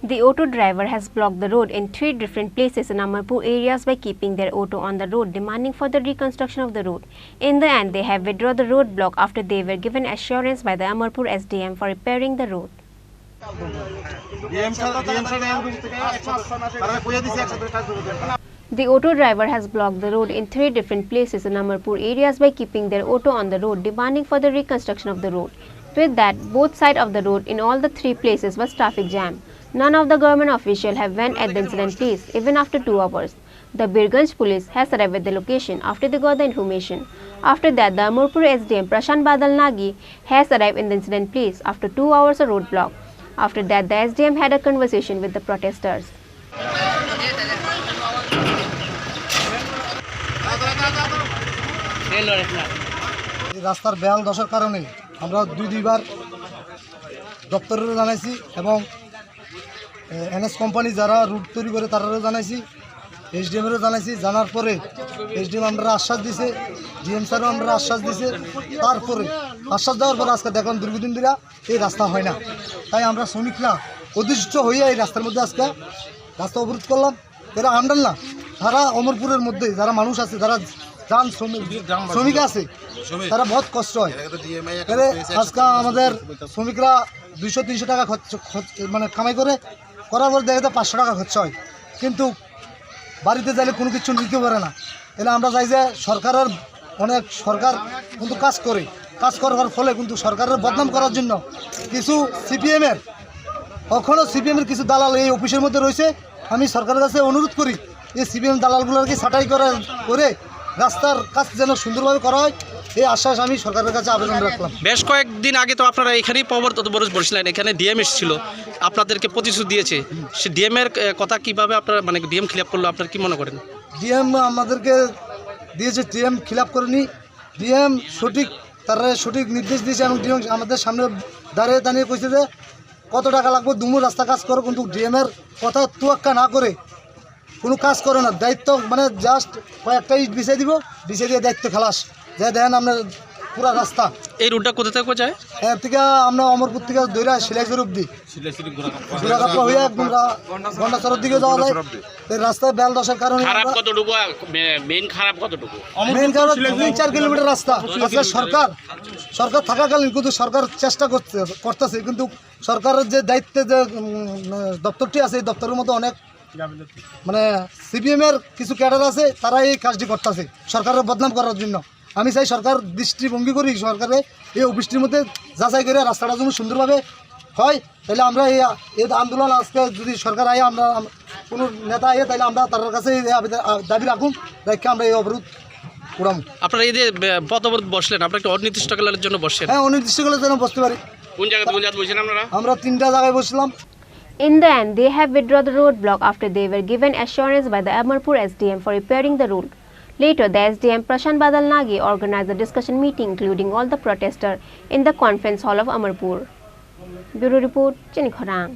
The auto driver has blocked the road in 3 different places in Amarpur areas by keeping their auto on the road, demanding for the reconstruction of the road. In the end, they have withdrawn the roadblock after they were given assurance by the Amarpur SDM for repairing the road. The auto driver has blocked the road in 3 different places in Amarpur areas by keeping their auto on the road, demanding for the reconstruction of the road. With that, both sides of the road in all the 3 places was traffic jam. None of the government officials have went at the incident place, even after 2 hours. The Birganj police has arrived at the location after they got the information. After that, the Amarpur SDM Prashant Badal Nagi has arrived in the incident place after 2 hours of roadblock. After that, the SDM had a conversation with the protesters. রাস্তার বেহাল দশার কারণে আমরা দুইবার দপ্তরেরও জানাইছি এবং NS company যারা root তৈরি করে তারাও জানাইছি, এসডিএমেরও জানাইছি। জানার পরে এসডিএম আমরা আশ্বাস দিছে, ডিএম স্যারও আমরা আশ্বাস দিছে। তারপরে আশ্বাস দেওয়ার পরে আজকে দেখলাম দীর্ঘদিন ধরে এই রাস্তা হয় না। তাই আমরা শ্রমিকরা অতিষ্ঠ হইয়া এই রাস্তার মধ্যে আজকে রাস্তা অবরোধ করলাম। এরা আমরান না, তারা অমরপুরের মধ্যে যারা মানুষ আছে, যারা যান শ্রমিক আছে, তারা বহুত কষ্ট হয়। আজকে আমাদের শ্রমিকরা 200-300 টাকা মানে কামাই করার পর দেখা যায় 500 টাকা খরচা হয়, কিন্তু বাড়িতে যাইলে কোনো কিছু নিতে পারে না। এলে আমরা চাই যে সরকারের সরকার কিন্তু কাজ করার ফলে কিন্তু সরকারের বদনাম করার জন্য কিছু সিপিএমের কিছু দালাল এই অফিসের মধ্যে রয়েছে। আমি সরকারের কাছে অনুরোধ করি এই সিপিএম দালালগুলোকে ছাঁটাই করে রাস্তার কাজ যেন সুন্দরভাবে করা হয়, এই আশ্বাস আমি সরকারের কাছে আবেদন রাখলাম। বেশ কয়েকদিন আগে তো আপনারা এখানেই অবরোধ বসছিলেন, এখানে ডিএম এসেছিল, আপনাদেরকে প্রতিশ্রুতি দিয়েছে। সে ডিএমের কথা কিভাবে আপনারা মানে ডিএম খিলাপ করলো, আপনারা কি মনে করেন? ডিএম আমাদেরকে দিয়েছে, ডিএম খিলাপ করেনি। ডিএম তারা সঠিক নির্দেশ দিয়েছে এবং ডিএম আমাদের সামনে দাঁড়িয়ে কইছে যে কত টাকা লাগবে দুমুর রাস্তা কাজ করো, কিন্তু ডিএমের কথা তোয়াক্কা না করে কোনো কাজ করে না। দায়িত্ব মানে জাস্ট কয়েকটা ইট বিছিয়ে দিয়ে দায়িত্ব খালাস। যাই দেখেন আপনার পুরা রাস্তা এই রুটটা কোথা থেকে যায়? এর থেকে আমরা অমরপুর থেকে দৈরা সিলাইজোর অব্দি ঘোরাঘাপা হয়ে একদম গন্ডাচরের দিকে যাওয়া যায়। এই রাস্তায় বেল দশার কারণে মেন খারাপ 3-4 কিলোমিটার রাস্তা। আজকে সরকার থাকাকালীন কিন্তু সরকার চেষ্টা করতেছে, কিন্তু সরকারের যে দায়িত্বে যে দপ্তরটি আছে, এই দপ্তরের মধ্যে অনেক মানে সিপিএমের কিছু ক্যাডার আছে, তারা এই কাজটি করতেছে সরকারের বদনাম করার জন্য। আমি চাই সরকার দৃষ্টিভঙ্গি করি, সরকারে এই অফিসটির মধ্যে যাচাই করে রাস্তাটা যেন সুন্দরভাবে হয়। তাহলে আমরা এই আন্দোলন আজকে যদি সরকার আয়, আমরা কোনো নেতা আয়, তাহলে আমরা তার কাছে দাবি রাখুন, রেখে আমরা এই অবরোধ উড়াম। আপনারা এই যে পথ-অবরোধ বসলেন, আপনারা একটা অনির্দিষ্টকালের জন্য বসছেন? হ্যাঁ, অনির্দিষ্টকালের জন্য বসতে পারি। কোন জায়গায় বসেন আপনারা? আমরা 3টা জায়গায় বসলাম। In the end, they have withdrawn the roadblock after they were given assurance by the Amarpur SDM for repairing the road. Later, the SDM Prashant Badal Nagi organized a discussion meeting including all the protesters in the conference hall of Amarpur. Bureau Report, Chini Khorang.